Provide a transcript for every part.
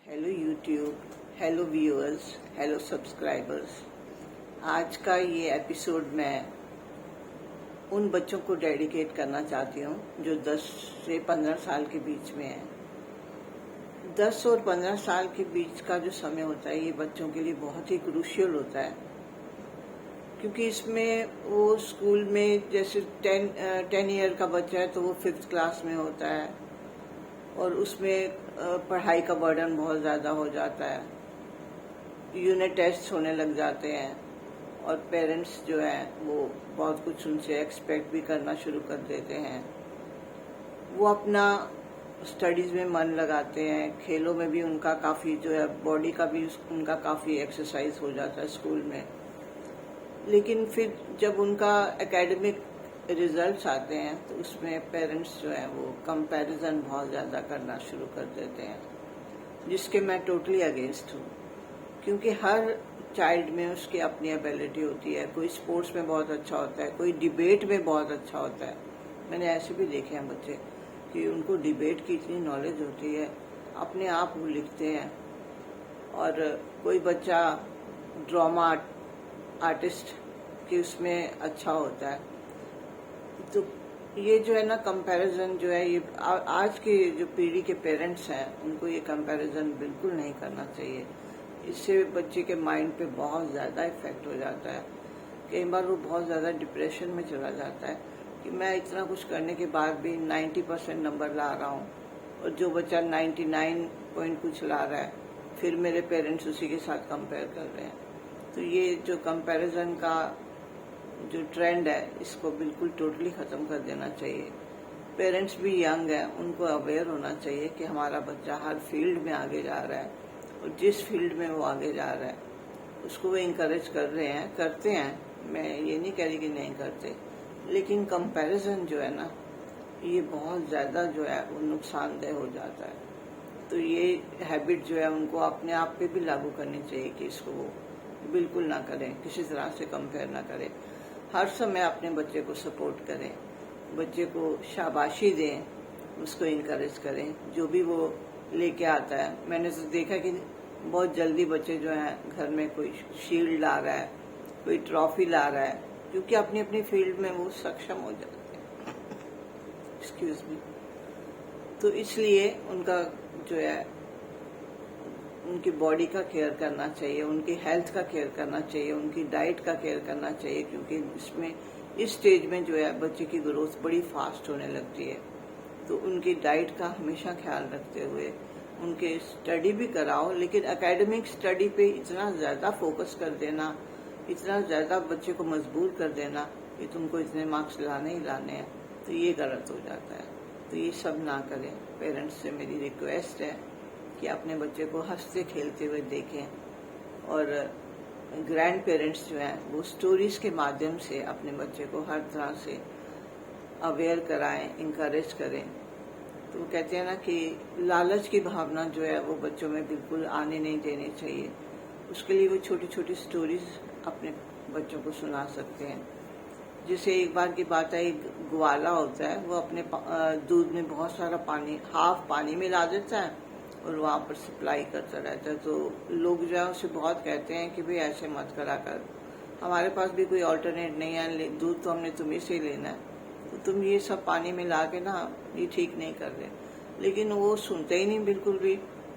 Hello YouTube, hello viewers, hello subscribers. आज का ये एपिसोड मैं उन बच्चों को डेडिकेट करना चाहती हूँ जो 10 से 15 साल के बीच में हैं। 10 और 15 साल के बीच का जो समय होता है ये बच्चों के लिए बहुत ही क्रूशियल होता है, क्योंकि इसमें वो स्कूल में जैसे 10 ईयर का बच्चा है तो वो 5th क्लास में होता है और उसमें पढ़ाई का बर्डन बहुत ज़्यादा हो जाता है। यूनिट टेस्ट होने लग जाते हैं और पेरेंट्स जो हैं वो बहुत कुछ उनसे एक्सपेक्ट भी करना शुरू कर देते हैं। वो अपना स्टडीज़ में मन लगाते हैं, खेलों में भी उनका काफ़ी जो है बॉडी का भी उनका काफ़ी एक्सरसाइज हो जाता है स्कूल में। लेकिन फिर जब उनका एकेडमिक रिजल्ट्स आते हैं तो उसमें पेरेंट्स जो है वो कंपैरिजन बहुत ज़्यादा करना शुरू कर देते हैं, जिसके मैं टोटली अगेंस्ट हूँ। क्योंकि हर चाइल्ड में उसकी अपनी एबिलिटी होती है। कोई स्पोर्ट्स में बहुत अच्छा होता है, कोई डिबेट में बहुत अच्छा होता है। मैंने ऐसे भी देखे हैं बच्चे कि उनको डिबेट की इतनी नॉलेज होती है, अपने आप वो लिखते हैं। और कोई बच्चा ड्रामा आर्टिस्ट कि उसमें अच्छा होता है। तो ये जो है ना कंपैरिजन जो है ये आज की जो पीढ़ी के पेरेंट्स हैं उनको ये कंपैरिजन बिल्कुल नहीं करना चाहिए। इससे बच्चे के माइंड पे बहुत ज़्यादा इफेक्ट हो जाता है। कई बार वो बहुत ज़्यादा डिप्रेशन में चला जाता है कि मैं इतना कुछ करने के बाद भी 90% नंबर ला रहा हूँ और जो बच्चा 99 पॉइंट कुछ ला रहा है फिर मेरे पेरेंट्स उसी के साथ कंपेयर कर रहे हैं। तो ये जो कंपैरिजन का जो ट्रेंड है इसको बिल्कुल टोटली ख़त्म कर देना चाहिए। पेरेंट्स भी यंग हैं, उनको अवेयर होना चाहिए कि हमारा बच्चा हर फील्ड में आगे जा रहा है और जिस फील्ड में वो आगे जा रहा है उसको वो इंकरेज कर रहे हैं, करते हैं। मैं ये नहीं कह रही कि नहीं करते, लेकिन कंपैरिजन जो है ना ये बहुत ज़्यादा जो है वो नुकसानदेह हो जाता है। तो ये हैबिट जो है उनको अपने आप पे भी लागू करनी चाहिए कि इसको वो बिल्कुल ना करें, किसी तरह से कंपेयर ना करें। हर समय अपने बच्चे को सपोर्ट करें, बच्चे को शाबाशी दें, उसको इनकरेज करें जो भी वो लेके आता है। मैंने तो देखा कि बहुत जल्दी बच्चे जो हैं घर में कोई शील्ड ला रहा है, कोई ट्रॉफी ला रहा है, क्योंकि अपनी अपनी फील्ड में वो सक्षम हो जाते हैं। Excuse me. तो इसलिए उनका जो है उनकी बॉडी का केयर करना चाहिए, उनकी हेल्थ का केयर करना चाहिए, उनकी डाइट का केयर करना चाहिए, क्योंकि इसमें इस स्टेज में जो है बच्चे की ग्रोथ बड़ी फास्ट होने लगती है। तो उनकी डाइट का हमेशा ख्याल रखते हुए उनके स्टडी भी कराओ, लेकिन एकेडमिक स्टडी पे इतना ज़्यादा फोकस कर देना, इतना ज़्यादा बच्चे को मजबूर कर देना कि तुमको इतने मार्क्स लाने ही लाने हैं, तो ये गलत हो जाता है। तो ये सब ना करें। पेरेंट्स से मेरी रिक्वेस्ट है कि अपने बच्चे को हंसते खेलते हुए देखें और ग्रैंड पेरेंट्स जो हैं वो स्टोरीज के माध्यम से अपने बच्चे को हर तरह से अवेयर कराएं, इंकरेज करें। तो वो कहते हैं ना कि लालच की भावना जो है वो बच्चों में बिल्कुल आने नहीं देनी चाहिए। उसके लिए वो छोटी छोटी स्टोरीज अपने बच्चों को सुना सकते हैं। जैसे एक बार की बात है, एक ग्वाला होता है, वो अपने दूध में बहुत सारा पानी, हाफ पानी मिला देता है और वहाँ पर सप्लाई करता रहता है। तो लोग जो है उसे बहुत कहते हैं कि भाई ऐसे मत करा कर, हमारे पास भी कोई ऑल्टरनेट नहीं है, दूध तो हमने तुम्हें से ही लेना है, तो तुम ये सब पानी मिला के ना ये ठीक नहीं कर रहे। लेकिन वो सुनते ही नहीं बिल्कुल भी।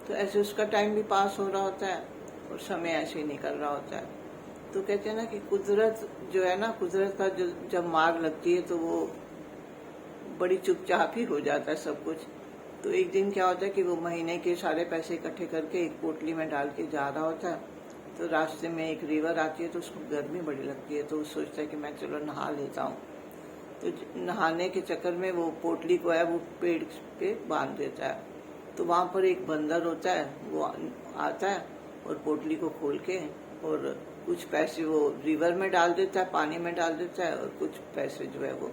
तो ऐसे उसका टाइम भी पास हो रहा होता है और समय ऐसे ही निकल रहा होता है। तो कहते हैं ना कि कुदरत जो है ना, कुदरत का जब मार लगती है तो वो बड़ी चुपचाप ही हो जाता है सब कुछ। तो एक दिन क्या होता है कि वो महीने के सारे पैसे इकट्ठे करके एक पोटली में डाल के जा रहा होता है। तो रास्ते में एक रिवर आती है तो उसको गर्मी बड़ी लगती है, तो वो सोचता है कि मैं चलो नहा लेता हूँ। तो नहाने के चक्कर में वो पोटली को है वो पेड़ पे बांध देता है। तो वहाँ पर एक बंदर होता है, वो आता है और पोटली को खोल के और कुछ पैसे वो रिवर में डाल देता है, पानी में डाल देता है, और कुछ पैसे जो है वो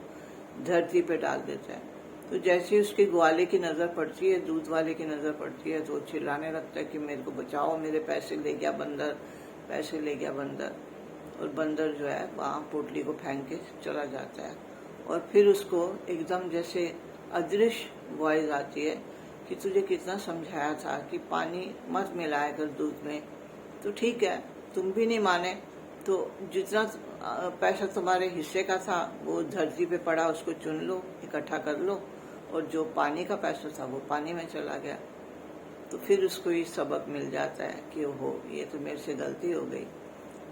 धरती पे डाल देता है। तो जैसे उसके ग्वाले की नज़र पड़ती है, दूध वाले की नज़र पड़ती है, तो चिल्लाने लगता है कि मेरे को बचाओ, मेरे पैसे ले गया बंदर, पैसे ले गया बंदर। और बंदर जो है वहाँ पोटली को फेंक के चला जाता है। और फिर उसको एकदम जैसे अदृश्य वॉइस आती है कि तुझे कितना समझाया था कि पानी मत मिलाया कर दूध में, तो ठीक है तुम भी नहीं माने, तो जितना पैसा तुम्हारे हिस्से का था वो धरती पे पड़ा, उसको चुन लो, इकट्ठा कर लो, और जो पानी का पैसा था वो पानी में चला गया। तो फिर उसको ये सबक मिल जाता है कि ओहो ये तो मेरे से गलती हो गई।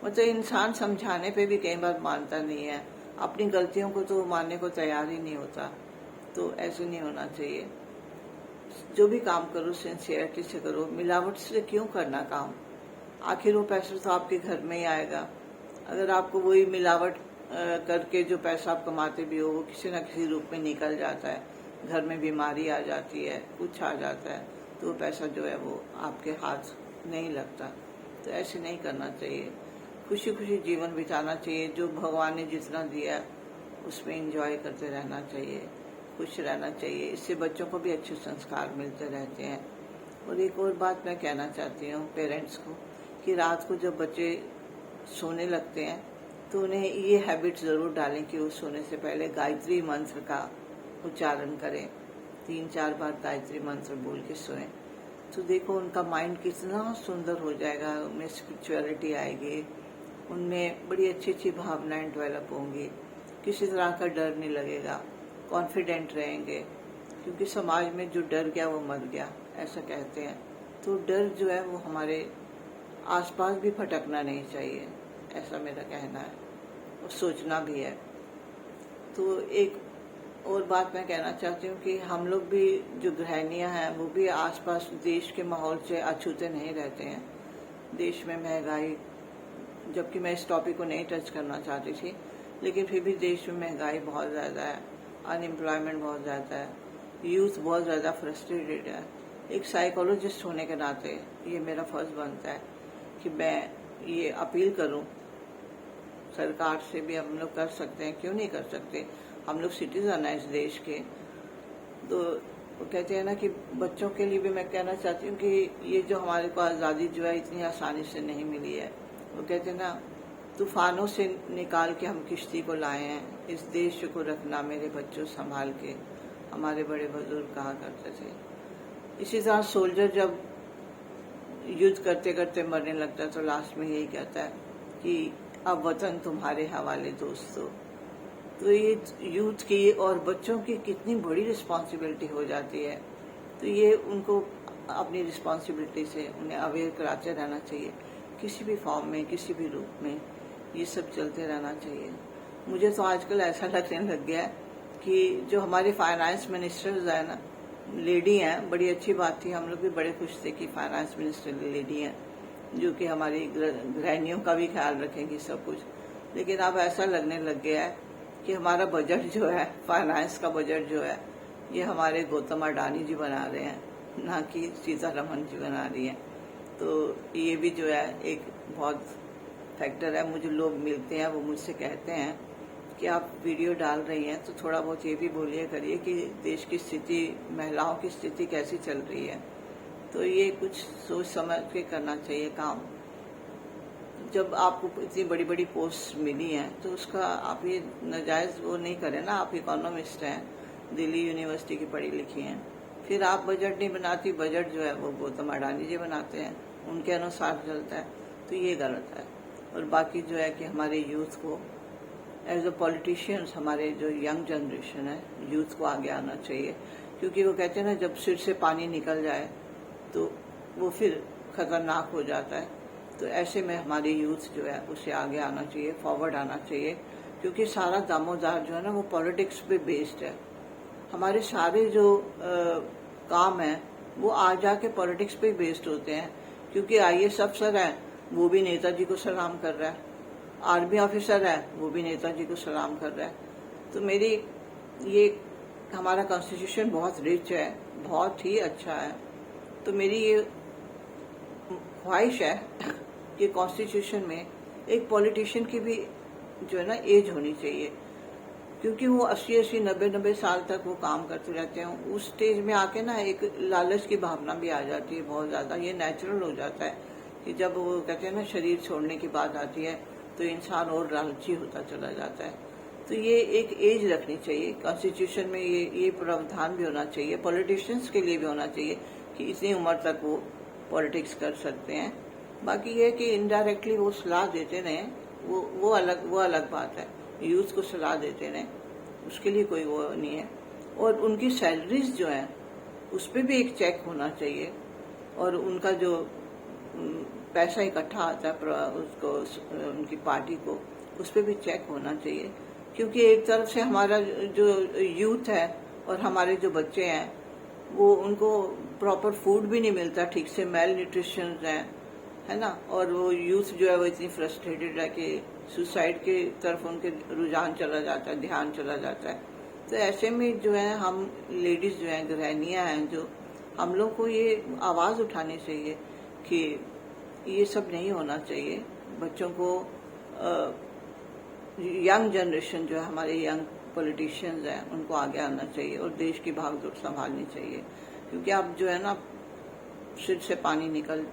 मतलब इंसान समझाने पे भी कई बार मानता नहीं है, अपनी गलतियों को तो मानने को तैयार ही नहीं होता। तो ऐसे नहीं होना चाहिए। जो भी काम करो सिंसियरिटी से करो, मिलावट से क्यों करना काम? आखिर वो पैसा तो आपके घर में ही आएगा। अगर आपको वही मिलावट करके जो पैसा आप कमाते भी हो वो किसी न किसी रूप में निकल जाता है, घर में बीमारी आ जाती है, कुछ आ जाता है, तो वो पैसा जो है वो आपके हाथ नहीं लगता। तो ऐसे नहीं करना चाहिए। खुशी खुशी जीवन बिताना चाहिए। जो भगवान ने जितना दिया उसमें एंजॉय करते रहना चाहिए, खुश रहना चाहिए। इससे बच्चों को भी अच्छे संस्कार मिलते रहते हैं। और एक और बात मैं कहना चाहती हूँ पेरेंट्स को कि रात को जब बच्चे सोने लगते हैं तो उन्हें ये हैबिट ज़रूर डालें कि वो सोने से पहले गायत्री मंत्र का उच्चारण करें। 3-4 बार गायत्री मंत्र बोल के सोएं। तो देखो उनका माइंड कितना सुंदर हो जाएगा, उनमें स्पिरिचुअलिटी आएगी, उनमें बड़ी अच्छी अच्छी भावनाएं डेवलप होंगी, किसी तरह का डर नहीं लगेगा, कॉन्फिडेंट रहेंगे। क्योंकि समाज में जो डर गया वो मर गया, ऐसा कहते हैं। तो डर जो है वो हमारे आसपास भी भटकना नहीं चाहिए, ऐसा मेरा कहना है और सोचना भी है। तो एक और बात मैं कहना चाहती हूँ कि हम लोग भी जो गृहिणियाँ हैं वो भी आसपास देश के माहौल से अछूते नहीं रहते हैं। देश में महंगाई, जबकि मैं इस टॉपिक को नहीं टच करना चाहती थी, लेकिन फिर भी देश में महंगाई बहुत ज़्यादा है, अनएम्प्लॉयमेंट बहुत ज़्यादा है, यूथ बहुत ज़्यादा फ्रस्ट्रेटेड है। एक साइकोलॉजिस्ट होने के नाते ये मेरा फर्ज बनता है कि मैं ये अपील करूं सरकार से भी। हम लोग कर सकते हैं, क्यों नहीं कर सकते? हम लोग सिटीजन हैं इस देश के। तो वो कहते हैं ना कि बच्चों के लिए भी मैं कहना चाहती हूँ कि ये जो हमारे को आज़ादी जो है इतनी आसानी से नहीं मिली है। वो कहते हैं ना, तूफानों से निकाल के हम किश्ती को लाए हैं, इस देश को रखना मेरे बच्चों संभाल के, हमारे बड़े बुजुर्ग कहा करते थे। इसी तरह सोल्जर जब युद्ध करते करते मरने लगता है तो लास्ट में यही कहता है कि अब वतन तुम्हारे हवाले दोस्तों। तो ये यूथ की और बच्चों की कितनी बड़ी रिस्पॉन्सिबिलिटी हो जाती है। तो ये उनको अपनी रिस्पॉन्सिबिलिटी से उन्हें अवेयर कराते रहना चाहिए, किसी भी फॉर्म में, किसी भी रूप में ये सब चलते रहना चाहिए। मुझे तो आजकल ऐसा लगने लग गया है कि जो हमारे फाइनेंस मिनिस्टर्स है ना, लेडी हैं, बड़ी अच्छी बात थी, हम लोग भी बड़े खुश थे कि फाइनेंस मिनिस्टर लेडी हैं जो कि हमारी गृहिणियों का भी ख्याल रखेंगी सब कुछ। लेकिन अब ऐसा लगने लग गया है कि हमारा बजट जो है, फाइनेंस का बजट जो है, ये हमारे गौतम अडानी जी बना रहे हैं, ना कि सीतारमन जी बना रही हैं। तो ये भी जो है एक बहुत फैक्टर है। मुझे लोग मिलते हैं, वो मुझसे कहते हैं कि आप वीडियो डाल रही हैं तो थोड़ा बहुत ये भी बोलिए करिए कि देश की स्थिति, महिलाओं की स्थिति कैसी चल रही है। तो ये कुछ सोच समझ के करना चाहिए काम। जब आपको इतनी बड़ी बड़ी पोस्ट मिली हैं तो उसका आप ये नाजायज वो नहीं करें ना। आप इकोनॉमिस्ट हैं, दिल्ली यूनिवर्सिटी की पढ़ी लिखी हैं, फिर आप बजट नहीं बनाती। बजट जो है वो गौतम अडानी जी बनाते हैं, उनके अनुसार चलता है, तो ये गलत है। और बाकी जो है कि हमारे यूथ को एज अ पॉलिटिशियंस, हमारे जो यंग जनरेशन है, यूथ को आगे आना चाहिए। क्योंकि वो कहते हैं ना, जब सिर से पानी निकल जाए तो वो फिर खतरनाक हो जाता है। तो ऐसे में हमारी यूथ जो है उसे आगे आना चाहिए, फॉरवर्ड आना चाहिए। क्योंकि सारा दामोदार जो है ना वो पॉलिटिक्स पे बेस्ड है। हमारे सारे जो काम है वो आ जाके पॉलिटिक्स पे बेस्ड होते हैं। क्योंकि IAS अफसर है, वो भी नेताजी को सलाम कर रहा है, आर्मी ऑफिसर है, वो भी नेताजी को सलाम कर रहा है। तो मेरी ये, हमारा कॉन्स्टिट्यूशन बहुत रिच है, बहुत ही अच्छा है। तो मेरी ये ख्वाहिश है कि कॉन्स्टिट्यूशन में एक पॉलिटिशियन की भी जो है ना एज होनी चाहिए। क्योंकि वो 80-80, 90-90 साल तक वो काम करते रहते हैं। उस स्टेज में आके ना एक लालच की भावना भी आ जाती है बहुत ज़्यादा। ये नेचुरल हो जाता है कि जब वो कहते हैं ना शरीर छोड़ने की बात आती है तो इंसान और लालची होता चला जाता है। तो तो ये एक एज रखनी चाहिए कॉन्स्टिट्यूशन में, ये प्रावधान भी होना चाहिए, पॉलिटिशियंस के लिए भी होना चाहिए कि इतनी उम्र तक वो पॉलिटिक्स कर सकते हैं। बाकी ये कि इनडायरेक्टली वो सलाह देते रहें, वो अलग बात है। यूथ को सलाह देते रहें, उसके लिए कोई वो नहीं है। और उनकी सैलरीज जो है उस पर भी एक चेक होना चाहिए, और उनका जो पैसा इकट्ठा आता है उसको उनकी पार्टी को, उस पर भी चेक होना चाहिए। क्योंकि एक तरफ से हमारा जो यूथ है और हमारे जो बच्चे हैं वो उनको प्रॉपर फूड भी नहीं मिलता ठीक से, मेल न्यूट्रिशन है ना। और वो यूथ जो है वो इतनी फ्रस्ट्रेटेड है कि सुसाइड की तरफ उनके रुझान चला जाता है, ध्यान चला जाता है। तो ऐसे में जो है हम लेडीज जो हैं, गृहिणियां हैं, जो हम लोग को ये आवाज उठानी चाहिए कि ये सब नहीं होना चाहिए। बच्चों को यंग जनरेशन जो है, हमारे यंग पॉलिटिशियंस हैं, उनको आगे आना चाहिए और देश की भागदौड़ संभालनी चाहिए। क्योंकि अब जो है ना सिर से पानी निकल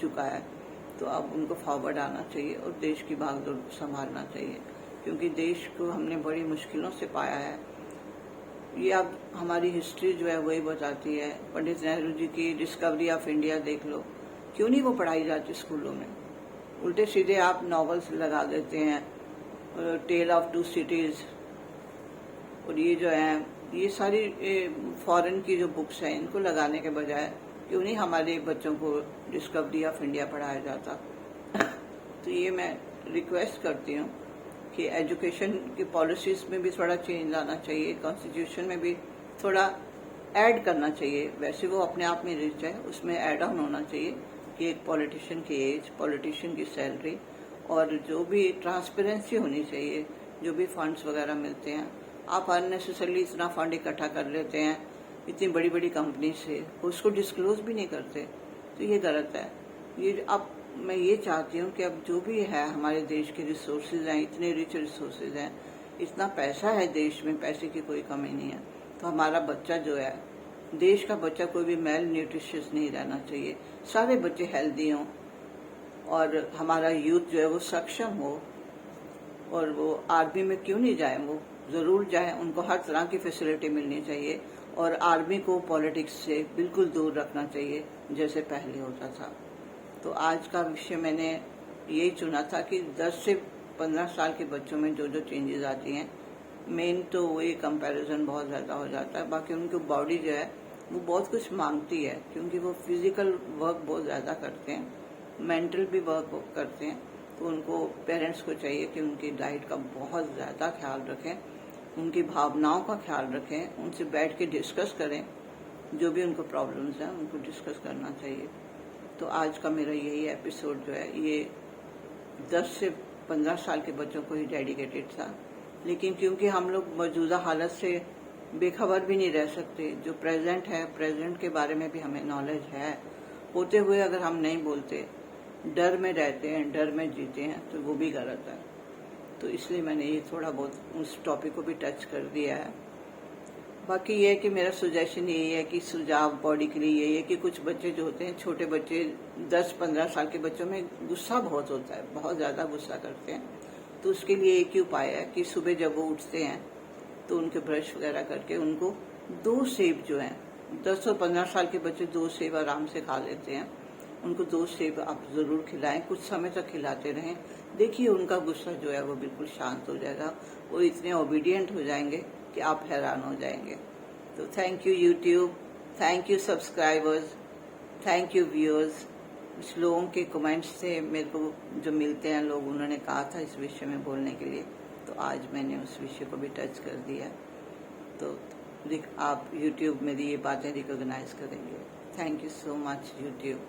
चुका है, तो अब उनको फॉरवर्ड आना चाहिए और देश की भागदौड़ संभालना चाहिए। क्योंकि देश को हमने बड़ी मुश्किलों से पाया है। ये अब हमारी हिस्ट्री जो है वही बताती है। पंडित नेहरू जी की डिस्कवरी ऑफ इंडिया देख लो, क्यों नहीं वो पढ़ाई जाती स्कूलों में? उल्टे सीधे आप नॉवेल्स लगा देते हैं, टेल ऑफ टू सिटीज, और ये जो है ये सारी फॉरेन की जो बुक्स हैं इनको लगाने के बजाय क्यों नहीं हमारे बच्चों को डिस्कवरी ऑफ इंडिया पढ़ाया जाता। तो ये मैं रिक्वेस्ट करती हूँ कि एजुकेशन की पॉलिसीज में भी थोड़ा चेंज लाना चाहिए, कॉन्स्टिट्यूशन में भी थोड़ा ऐड करना चाहिए। वैसे वो अपने आप में रिच है, उसमें ऐड ऑन होना चाहिए कि एक पॉलिटिशियन की एज, पॉलिटिशियन की सैलरी, और जो भी ट्रांसपेरेंसी होनी चाहिए। जो भी फंड्स वगैरह मिलते हैं, आप अननेसेसरली इतना फंड इकट्ठा कर लेते हैं इतनी बड़ी बड़ी कंपनी से, उसको डिस्क्लोज भी नहीं करते, तो ये गलत है। ये अब मैं ये चाहती हूँ कि अब जो भी है हमारे देश के रिसोर्सेज हैं, इतने रिच रिसोर्सेज हैं, इतना पैसा है देश में, पैसे की कोई कमी नहीं है। तो हमारा बच्चा जो है, देश का बच्चा कोई भी मेल न्यूट्रिशियस नहीं रहना चाहिए, सारे बच्चे हेल्दी हों और हमारा यूथ जो है वो सक्षम हो। और वो आर्मी में क्यों नहीं जाए, वो जरूर जाए, उनको हर तरह की फैसिलिटी मिलनी चाहिए। और आर्मी को पॉलिटिक्स से बिल्कुल दूर रखना चाहिए जैसे पहले होता था। तो आज का विषय मैंने यही चुना था कि 10 से 15 साल के बच्चों में जो जो चेंजेस आती हैं, मेन तो वही कंपैरिजन बहुत ज़्यादा हो जाता है। बाकी उनकी बॉडी जो है वो बहुत कुछ मांगती है, क्योंकि वो फिजिकल वर्क बहुत ज़्यादा करते हैं, मेंटल भी वर्क करते हैं। तो उनको पेरेंट्स को चाहिए कि उनकी डाइट का बहुत ज़्यादा ख्याल रखें, उनकी भावनाओं का ख्याल रखें, उनसे बैठ के डिस्कस करें, जो भी उनको प्रॉब्लम्स हैं उनको डिस्कस करना चाहिए। तो आज का मेरा यही एपिसोड जो है ये 10 से 15 साल के बच्चों को ही डेडिकेटेड था। लेकिन क्योंकि हम लोग मौजूदा हालत से बेखबर भी नहीं रह सकते, जो प्रेजेंट है, प्रेजेंट के बारे में भी हमें नॉलेज है, होते हुए अगर हम नहीं बोलते, डर में रहते हैं, डर में जीते हैं, तो वो भी गलत है। तो इसलिए मैंने ये थोड़ा बहुत उस टॉपिक को भी टच कर दिया है। बाकी ये है कि मेरा सजेशन यही है कि सुझाव बॉडी के लिए यही है कि कुछ बच्चे जो होते हैं, छोटे बच्चे 10-15 साल के बच्चों में गुस्सा बहुत होता है, बहुत ज़्यादा गुस्सा करते हैं। तो उसके लिए एक ही उपाय है कि सुबह जब वो उठते हैं तो उनके ब्रश वगैरह करके उनको 2 सेब जो हैं, 10 और 15 साल के बच्चे 2 सेब आराम से खा लेते हैं, उनको 2 सेब आप ज़रूर खिलाएं, कुछ समय तक खिलाते रहें। देखिए उनका गुस्सा जो है वो बिल्कुल शांत हो जाएगा, वो इतने ओबीडियंट हो जाएंगे कि आप हैरान हो जाएंगे। तो thank you YouTube, thank you subscribers, thank you viewers. कुछ लोगों के कमेंट्स से मेरे को जो मिलते हैं लोग, उन्होंने कहा था इस विषय में बोलने के लिए, तो आज मैंने उस विषय को भी टच कर दिया। तो आप यूट्यूब में ये बातें रिकॉग्नाइज करेंगे। Thank you so much YouTube.